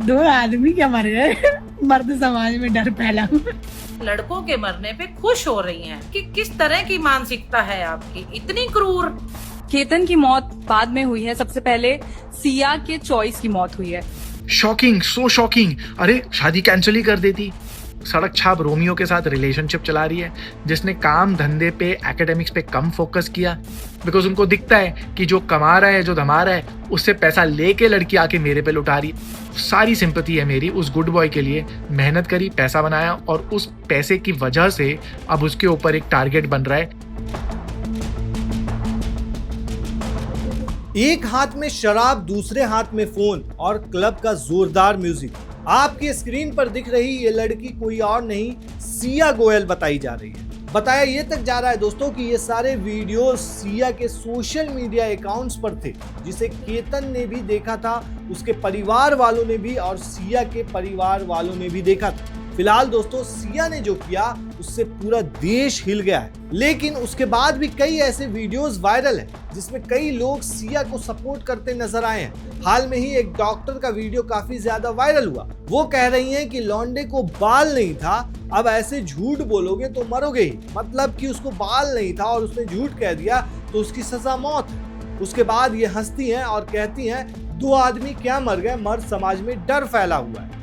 दो आदमी क्या मर गए, मर्द समाज में डर फैला। लड़कों के मरने पे खुश हो रही हैं कि किस तरह की मानसिकता है आपकी, इतनी क्रूर। केतन की मौत बाद में हुई है, सबसे पहले सिया के चॉइस की मौत हुई है। Shocking, so shocking. अरे शादी कैंसिल ही कर देती। सड़क छाप रोमियो के साथ रिलेशनशिप चला रही है, जिसने काम धंधे पे एकेडमिक्स पे कम फोकस किया, बिकॉज उनको दिखता है कि जो कमा रहा है, जो धमा रहा है, उससे पैसा लेके लड़की आके मेरे पे लुटा रही। सारी सिंपैथी है मेरी उस गुड बॉय के लिए। मेहनत करी, पैसा बनाया और उस पैसे की वजह से अब उसके ऊपर एक टारगेट बन रहा है। एक हाथ में शराब, दूसरे हाथ में फोन और क्लब का जोरदार म्यूजिक। आपकी स्क्रीन पर दिख रही ये लड़की कोई और नहीं, सिया गोयल बताई जा रही है। बताया ये तक जा रहा है दोस्तों कि ये सारे वीडियो सिया के सोशल मीडिया अकाउंट्स पर थे, जिसे केतन ने भी देखा था, उसके परिवार वालों ने भी और सिया के परिवार वालों ने भी देखा था। फिलहाल दोस्तों सिया ने जो किया उससे पूरा देश हिल गया है, लेकिन उसके बाद भी कई ऐसे वीडियोस वायरल हैं जिसमें कई लोग सिया को सपोर्ट करते नजर आए हैं। हाल में ही एक डॉक्टर का वीडियो काफी ज्यादा वायरल हुआ। वो कह रही हैं कि लौंडे को बाल नहीं था, अब ऐसे झूठ बोलोगे तो मरोगे ही। मतलब कि उसको बाल नहीं था और उसने झूठ कह दिया तो उसकी सजा मौत है। उसके बाद ये हंसती हैं और कहती हैं, दो आदमी क्या मर गए, मर्द समाज में डर फैला हुआ है।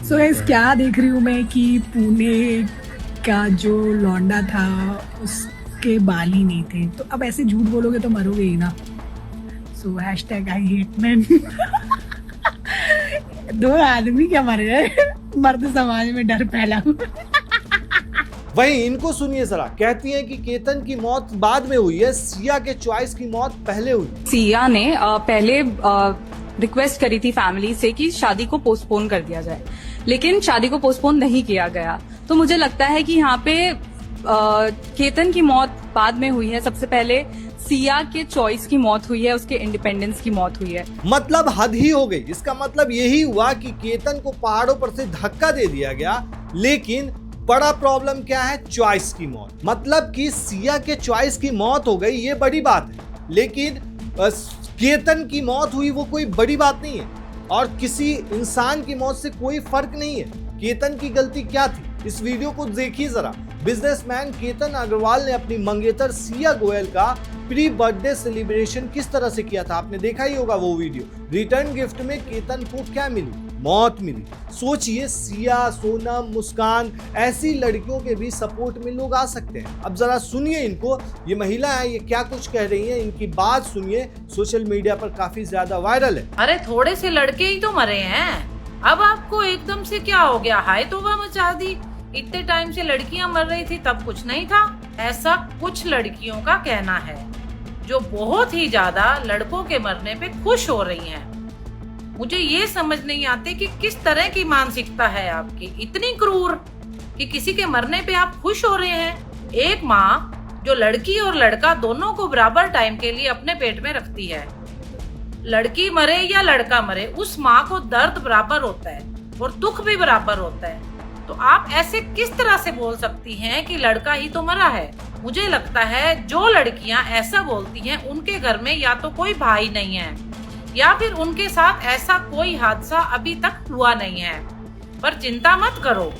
सो गाइस, क्या देख रही हूँ मैं कि पुणे का जो लौंडा था उसके बाल ही नहीं थे, तो अब ऐसे झूठ बोलोगे तो मरोगे ही ना। सो हैशटैग आई हेट मैन। दो आदमी क्या मर गए, मर्द समाज में डर फैला। वहीं इनको सुनिए जरा, कहती हैं कि केतन की मौत बाद में हुई है, सिया के चॉइस की मौत पहले हुई। सिया ने पहले रिक्वेस्ट करी थी फैमिली से कि शादी को पोस्टपोन कर दिया जाए, लेकिन शादी को पोस्टपोन नहीं किया गया। तो मुझे लगता है कि यहाँ पे केतन की मौत बाद में हुई है, सबसे पहले सिया के चॉइस की मौत हुई है, उसके इंडिपेंडेंस की मौत हुई है। मतलब हद ही हो गई। इसका मतलब यही हुआ कि केतन को पहाड़ों पर से धक्का दे दिया गया, लेकिन बड़ा प्रॉब्लम क्या है, चॉइस की मौत। मतलब कि सिया के चॉइस की मौत हो गई, ये बड़ी बात है, लेकिन केतन की मौत हुई वो कोई बड़ी बात नहीं है और किसी इंसान की मौत से कोई फर्क नहीं है। केतन की गलती क्या थी, इस वीडियो को देखिए जरा। बिजनेसमैन केतन अग्रवाल ने अपनी मंगेतर सिया गोयल का प्री बर्थडे सेलिब्रेशन किस तरह से किया था, आपने देखा ही होगा वो वीडियो। रिटर्न गिफ्ट में केतन को क्या मिली, मौत मिली। सोचिए, सिया, सोनम, मुस्कान, ऐसी लड़कियों के भी सपोर्ट में लोग आ सकते हैं। अब जरा सुनिए इनको, ये महिला है, ये क्या कुछ कह रही हैं, इनकी बात सुनिए, सोशल मीडिया पर काफी ज्यादा वायरल है। अरे थोड़े से लड़के ही तो मरे हैं, अब आपको एकदम से क्या हो गया, हाय तौबा मचा दी। इतने टाइम से लड़कियां मर रही थी तब कुछ नहीं था। ऐसा कुछ लड़कियों का कहना है जो बहुत ही ज्यादा लड़कों के मरने पे खुश हो रही हैं। मुझे ये समझ नहीं आती कि किस तरह की मानसिकता है आपकी, इतनी क्रूर कि किसी के मरने पे आप खुश हो रहे हैं। एक माँ जो लड़की और लड़का दोनों को बराबर टाइम के लिए अपने पेट में रखती है, लड़की मरे या लड़का मरे, उस माँ को दर्द बराबर होता है और दुख भी बराबर होता है। तो आप ऐसे किस तरह से बोल सकती हैं कि लड़का ही तो मरा है। मुझे लगता है जो लड़कियां ऐसा बोलती हैं उनके घर में या तो कोई भाई नहीं है या फिर उनके साथ ऐसा कोई हादसा अभी तक हुआ नहीं है। पर चिंता मत करो,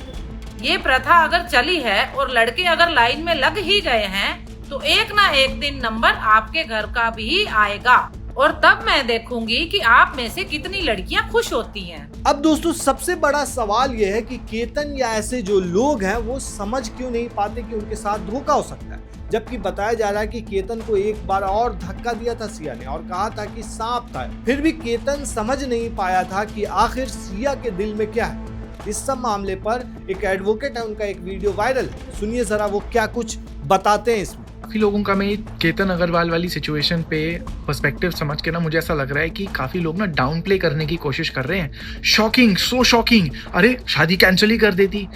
ये प्रथा अगर चली है और लड़के अगर लाइन में लग ही गए हैं तो एक ना एक दिन नंबर आपके घर का भी आएगा और तब मैं देखूंगी कि आप में से कितनी लड़कियां खुश होती हैं। अब दोस्तों सबसे बड़ा सवाल यह है कि केतन या ऐसे जो लोग हैं वो समझ क्यों नहीं पाते कि उनके साथ धोखा हो सकता है, जबकि बताया जा रहा है कि केतन को एक बार और धक्का दिया था सिया ने और कहा था कि सांप था। फिर भी केतन समझ नहीं पाया था कि आखिर सिया के दिल में क्या है। इस सब मामले पर एक एडवोकेट है, उनका एक वीडियो वायरल है, सुनिए जरा वो क्या कुछ बताते हैं इसमें। काफ़ी लोगों का मैं केतन अग्रवाल वाली सिचुएशन पे पर्सपेक्टिव समझ के ना मुझे ऐसा लग रहा है कि काफ़ी लोग ना डाउन प्ले करने की कोशिश कर रहे हैं। Shocking, so shocking. अरे शादी कैंसिल ही कर देती।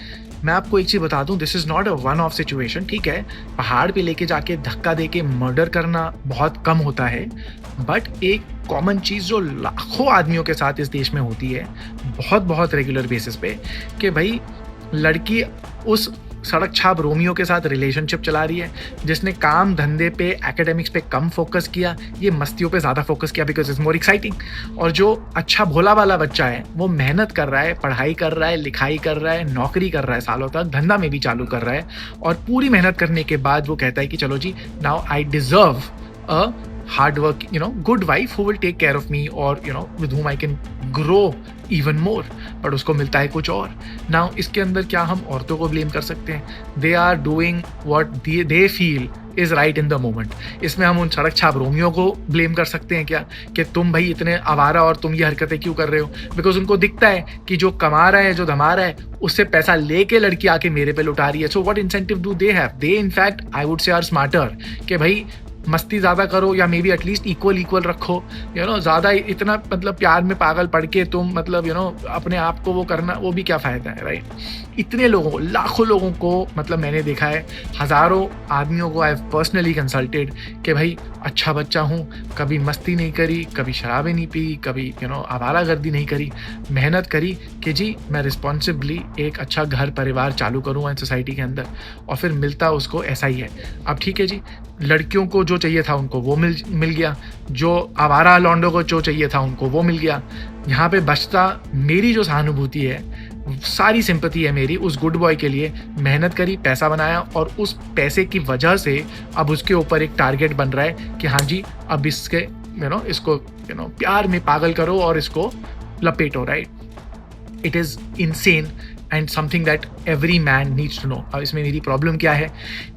मैं आपको एक चीज़ बता दूं, this is not a one of situation, ठीक है। पहाड़ पे लेके जाके धक्का दे के मर्डर करना बहुत कम होता है, बट एक कॉमन चीज़ जो लाखों आदमियों के साथ इस देश में होती है बहुत बहुत रेगुलर बेसिस पे, कि भाई लड़की उस सड़क छाप रोमियो के साथ रिलेशनशिप चला रही है, जिसने काम धंधे पे एकेडमिक्स पे कम फोकस किया, ये मस्तियों पे ज़्यादा फोकस किया बिकॉज इट्स मोर एक्साइटिंग। और जो अच्छा भोला वाला बच्चा है वो मेहनत कर रहा है, पढ़ाई कर रहा है, लिखाई कर रहा है, नौकरी कर रहा है सालों तक, धंधा में भी चालू कर रहा है, और पूरी मेहनत करने के बाद वो कहता है कि चलो जी now I deserve a hard work, good wife who will take care of me or, with whom I can grow even more. but उसको मिलता है कुछ और। Now इसके अंदर क्या हम औरतों को ब्लेम कर सकते हैं? They are doing what they feel is right in the moment. इसमें हम उन सड़क छाप रोमियो को ब्लेम कर सकते हैं क्या कि तुम भाई इतने आवारा और तुम ये हरकतें क्यों कर रहे हो? बिकॉज उनको दिखता है कि जो कमा रहा है, जो धमा रहा है, उससे पैसा लेके लड़की आके मेरे पे लुटा रही है। So what incentive do they have? They in fact I would say are smarter कि भाई मस्ती ज़्यादा करो या मे बी एटलीस्ट इक्वल रखो, ज़्यादा इतना मतलब प्यार में पागल पड़ के तुम मतलब अपने आप को वो करना, वो भी क्या फ़ायदा है, राइट? इतने लोगों को, लाखों लोगों को मतलब मैंने देखा है, हज़ारों आदमियों को आई हैव पर्सनली कंसल्टेड कि भाई अच्छा बच्चा हूँ, कभी मस्ती नहीं करी, कभी शराबें नहीं पी, कभी आवारागर्दी नहीं करी, मेहनत करी कि जी मैं रिस्पॉन्सिबली एक अच्छा घर परिवार चालू करूँगा सोसाइटी के अंदर, और फिर मिलता उसको ऐसा ही है। अब ठीक है जी, लड़कियों को जो चाहिए था उनको वो मिल गया, जो आवारा लौंडों को जो चाहिए था उनको वो मिल गया। यहाँ पे बचता मेरी जो सहानुभूति है, सारी सिंपैथी है मेरी उस गुड बॉय के लिए। मेहनत करी, पैसा बनाया, और उस पैसे की वजह से अब उसके ऊपर एक टारगेट बन रहा है कि हाँ जी अब इसके इसको प्यार में पागल करो और इसको लपेटो, right? It is insane and something that every man needs to know. अब इसमें मेरी प्रॉब्लम क्या है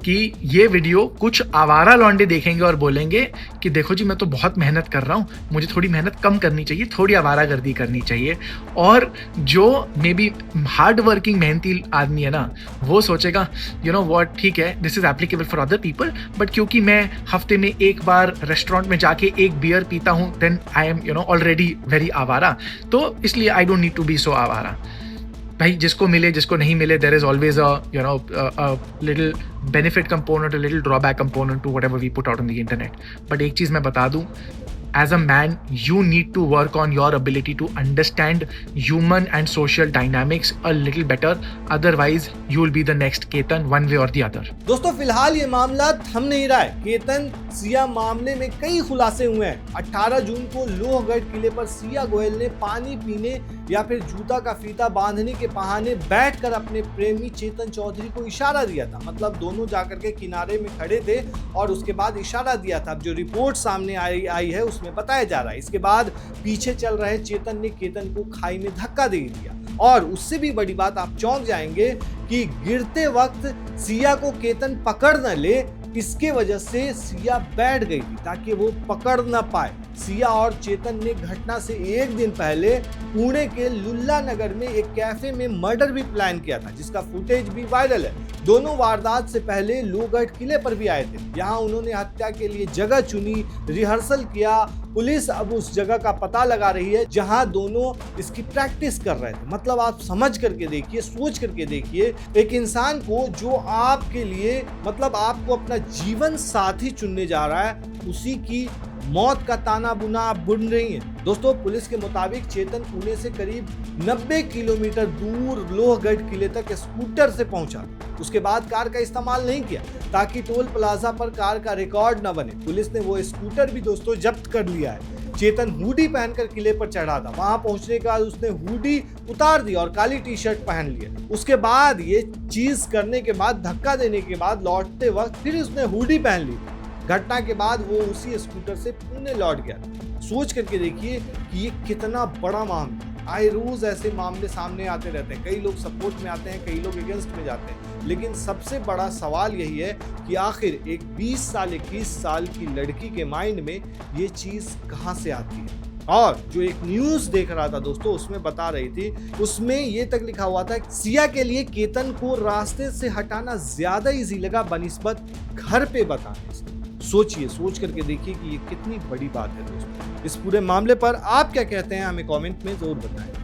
कि ये वीडियो कुछ आवारा लौंडे देखेंगे और बोलेंगे कि देखो जी मैं तो बहुत मेहनत कर रहा हूँ, मुझे थोड़ी मेहनत कम करनी चाहिए, थोड़ी आवारागर्दी करनी चाहिए। और जो मे बी हार्ड वर्किंग मेहनती आदमी है ना, वो सोचेगा व्हाट, ठीक है this is applicable for other people, but क्योंकि मैं हफ्ते में एक बार रेस्टोरेंट में जाके एक बियर पीता हूँ, then I am already very आवारा, तो इसलिए I don't need to be so आवारा। भाई जिसको मिले जिसको नहीं मिले, there is always a little benefit component, a little drawback component to whatever we put out on the internet. But एक चीज़ मैं बता दूं, as a man you need to work on your ability to understand human and social dynamics a little better, otherwise you will be the next Ketan one way or the other. दोस्तों फिलहाल ये मामला थम नहीं रहा है। केतन सिया मामले में कई खुलासे हुए हैं। 18 जून को लोहगढ़ किले पर सिया गोयल ने पानी पीने या फिर जूता का फीता बांधने के बहाने बैठकर अपने प्रेमी चेतन चौधरी को इशारा दिया था। मतलब दोनों जाकर के किनारे में खड़े थे और उसके बाद इशारा दिया था। अब जो रिपोर्ट सामने आई है उसमें बताया जा रहा है, इसके बाद पीछे चल रहे चेतन ने केतन को खाई में धक्का दे दिया। और उससे भी बड़ी बात, आप चौंक जाएंगे कि गिरते वक्त सिया को केतन पकड़ न ले, इसके वजह से सिया बैठ गई थी ताकि वो पकड़ न पाए। सिया और चेतन ने घटना से एक दिन पहले पुणे के लुल्ला नगर में एक कैफे में मर्डर भी प्लान किया था, जिसका फुटेज भी वायरल है। दोनों वारदात से पहले लोहगढ़ किले पर भी आए थे। यहाँ उन्होंने हत्या के लिए जगह चुनी, रिहर्सल किया। पुलिस अब उस जगह का पता लगा रही है जहां दोनों इसकी प्रैक्टिस कर रहे थे। मतलब आप समझ करके देखिए, सोच करके देखिए, एक इंसान को जो आपके लिए मतलब आपको अपना जीवन साथी चुनने जा रहा है, उसी की मौत का ताना बुना आप बुन रही हैं। दोस्तों पुलिस के मुताबिक चेतन पुणे से करीब 90 किलोमीटर दूर लोहगढ़ किले तक स्कूटर से पहुंचा। उसके बाद कार का इस्तेमाल नहीं किया ताकि टोल प्लाजा पर कार का रिकॉर्ड न बने। पुलिस ने वो स्कूटर भी दोस्तों जब्त कर लिया है। चेतन हुडी पहनकर किले पर चढ़ा था। वहां पहुंचने के बाद उसने हुडी उतार दी और काली टी शर्ट पहन लिया। उसके बाद ये चीज करने के बाद, धक्का देने के बाद लौटते वक्त फिर उसने हुडी पहन ली। घटना के बाद वो उसी स्कूटर से पुणे लौट गया। सोच करके देखिए कि ये कितना बड़ा मामला। आए रोज ऐसे मामले सामने आते रहते हैं। कई लोग सपोर्ट में आते हैं, कई लोग अगेंस्ट में जाते हैं, लेकिन सबसे बड़ा सवाल यही है कि आखिर एक 20 साल 21 साल की लड़की के माइंड में ये चीज कहां से आती है। और जो एक न्यूज देख रहा था दोस्तों, उसमें बता रही थी, उसमें ये तक लिखा हुआ था सिया के लिए केतन को रास्ते से हटाना ज्यादा इजी लगा बनिस्बत घर पे बताने से। सोचिए, सोच करके देखिए कि ये कितनी बड़ी बात है दोस्तों। इस पूरे मामले पर आप क्या कहते हैं, हमें कमेंट में जरूर बताएं।